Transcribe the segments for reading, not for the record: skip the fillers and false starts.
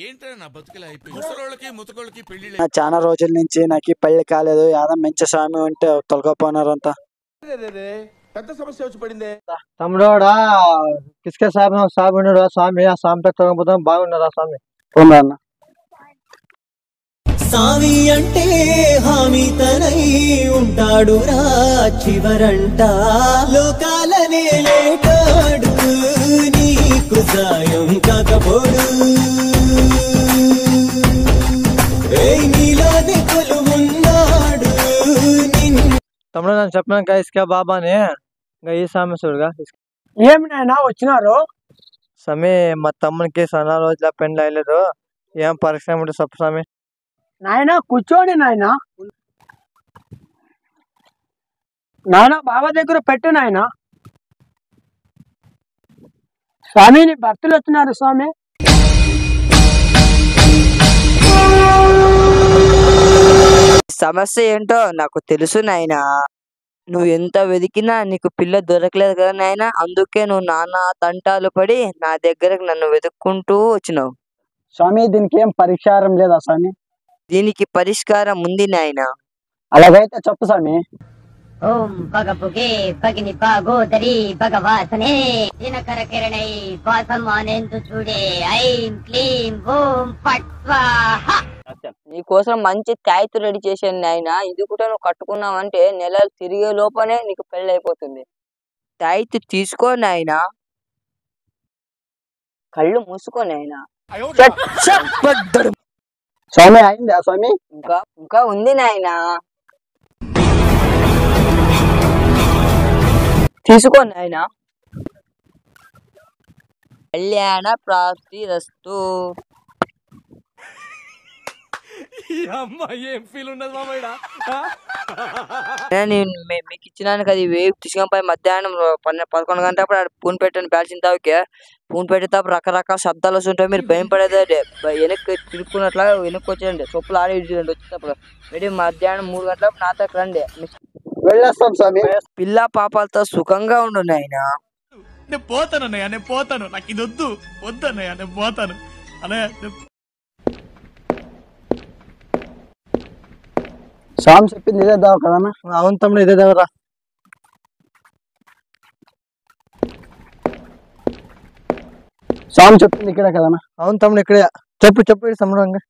ఏంట్రా నా బతుకులా అయిపోయి ముసలోళ్ళకి ముతకోళ్ళకి పెళ్లి చాలా రోజుల నుంచి నాకు పెళ్లి కాలేదు. యాదం మంచి స్వామి ఉంటే తొలగపోనారంతా. పెద్ద సమస్య వచ్చి పడిందే. తమ్ముడోడా కిస్కే సాబ్ ఉన్నాడు స్వామి. ఆ స్వామితో తొలగపోతాం. బాగున్నారా స్వామి? అన్న స్వామి అంటే హామీ తనై ఉంటాడు రా చివరంట. లోకాలనే లేటాడు నీకు సాయం కాకపోడు. నీలోనే కొలువున్నాడు. తమ్ముడు నన్ను చెప్పినాక ఇసుక బాబాని ఇంకా ఈ స్వామి చూడుగా. ఏమి నాయనా వచ్చినారు? స్వామి మా తమ్మునికి చాలా రోజుల పెండ్లి అయ్యలేదు. ఏం పరిశ్రమ ఉంటే చెప్పు స్వామి. నాయన కూర్చోండి నాయన. నాయన బాబా దగ్గర పెట్టు నాయన. స్వామి నీ భక్తులు వచ్చినారు స్వామి. సమస్య ఏంటో నాకు తెలుసు నాయనా. నువ్వు ఎంత వెతికినా నీకు పిల్ల దొరకలేదు కదా నాయనా. అందుకే నువ్వు నానా తంటాలు పడి నా దగ్గరకు నన్ను వెతుక్కుంటూ వచ్చినావు. స్వామి దీనికి ఏం పరిష్కారం లేదా స్వామి? దీనికి పరిష్కారం ఉంది నాయనా. అలాగైతే చెప్పు స్వామి. ఓం పగపుగే పగిని పాగోదరి భగవాసనే దినకర కిరణై వాసమానేందు చూడే ఐం క్లీం ఓం ఫట్ స్వాహ. నీకోసం మంచి తాయితు రెడీ చేశాను నాయన. ఇది కూడా నువ్వు కట్టుకున్నావంటే నెలలు తిరిగే లోపనే నీకు పెళ్లి అయిపోతుంది. తాయితు తీసుకో నాయనా. కళ్ళు మూసుకో నాయనా. స్వామి అయిందా స్వామి? ఇంకా ఉంది నాయనా. తీసుకో నాయనా. కళ్యాణ ప్రాప్తి రస్తు. మీకు ఇచ్చినాను కదా ఇవి తీసుకొని మధ్యాహ్నం 11 గంటలప్పుడు పూన్ పెట్టండి పేల్చిన తావుకే. పూన్ పెట్టేటప్పుడు రకరకాల శబ్దాలు వస్తుంటాయి. మీరు భయం పడేది వెనక్కి తిరుక్కున్నట్లా వెనక్కి వచ్చేయండి. చొప్పులు ఆడి వచ్చేటప్పుడు రెడీ. మధ్యాహ్నం 3 గంటలప్పుడు నాతో రండి. వెళ్ళొస్తాం స్వామి. పిల్ల పాపాలతో సుఖంగా ఉండు నాయన. నేను పోతాను అన్నయ్య, నేను పోతాను. నాకు ఇది వద్దు వద్దన్నయ్య, నేను పోతాను అన్నయ్య. స్వామి చెప్పింది ఇదే దావ కదన్నా? అవును తమ్ముడు ఇదే దగ్గర. స్వామి చెప్పింది ఇక్కడే కదన్నా? అవును తమ్ముడు ఇక్కడే. చెప్పు తమ్ముడు. ఇంకా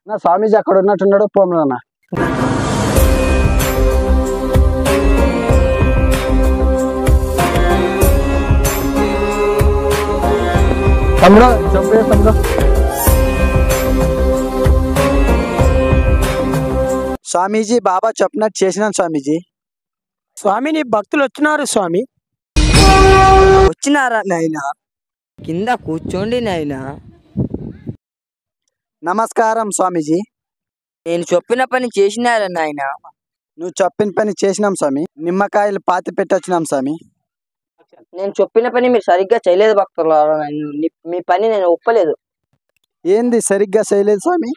నా స్వామీజీ అక్కడ ఉన్నట్టున్నాడు. పోమన్నా తమ్ముడు చెప్పే తమ్ముడు. స్వామీజీ బాబా చెప్పినట్టు చేసినాను స్వామీజీ. స్వామి నీ భక్తులు వచ్చినారు స్వామి. వచ్చినారా నాయనా? కింద కూర్చోండి నాయనా. నమస్కారం స్వామీజీ. నేను చెప్పిన పని చేసినారా నాయనా? నువ్వు చెప్పిన పని చేసినాం స్వామి. నిమ్మకాయలు పాతి పెట్టొచ్చినాం స్వామి. నేను చెప్పిన పని మీరు సరిగ్గా చేయలేదు భక్తులారా. మీ పని నేను ఒప్పలేదు. ఏంది సరిగ్గా చేయలేదు స్వామి?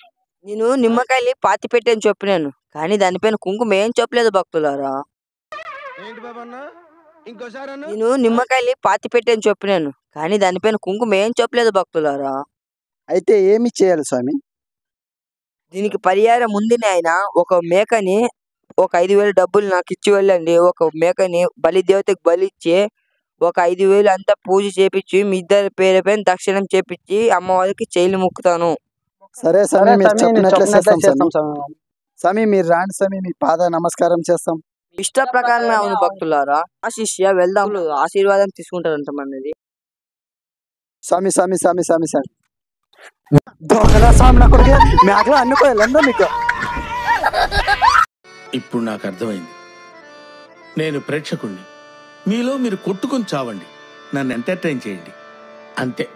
నేను నిమ్మకాయలు పాతి పెట్టని చెప్పినాను, కానీ దానిపైన కుంకుమ ఏం చెప్పలేదు భక్తులారా. నేను నిమ్మకాయలు పాతి పెట్టని చెప్పినాను, కానీ దానిపైన కుంకుమ ఏం చెప్పలేదు భక్తులారా. అయితే ఏమి చేయాలి స్వామి? దీనికి పరిహారం ఉంది నాయన. ఒక మేకని ఒక 5,000 డబ్బులు నాకు ఇచ్చి వెళ్ళండి. ఒక మేకని బలి దేవతకి బలిచ్చి ఒక 5,000 అంతా పూజ చేపించి మీ ఇద్దరి పేరు పైన దక్షిణం చేపించి అమ్మవారికి చేయిలు ముక్కుతాను. సరే స్వామి, మీరు చెప్పినట్లే చేస్తాం స్వామి. మీరు రాండి స్వామి, మీ పాద నమస్కారం చేస్తాం. ఇష్ట ప్రకారమే అవును భక్తులారా. ఆ శిష్య వెళ్దాం, ఆశీర్వాదం తీసుకుంటారంట మనది. స్వామి స్వామి స్వామి స్వామి స్వామి దొంగరా స్వామి. నా కొడుకు మేకలు అన్నుకోవాలందా మీకు? ఇప్పుడు నాకు అర్థమైంది. నేను ప్రేక్షకుణ్ణి. మీలో మీరు కొట్టుకొని చావండి, నన్ను ఎంటర్టైన్ చేయండి అంతే.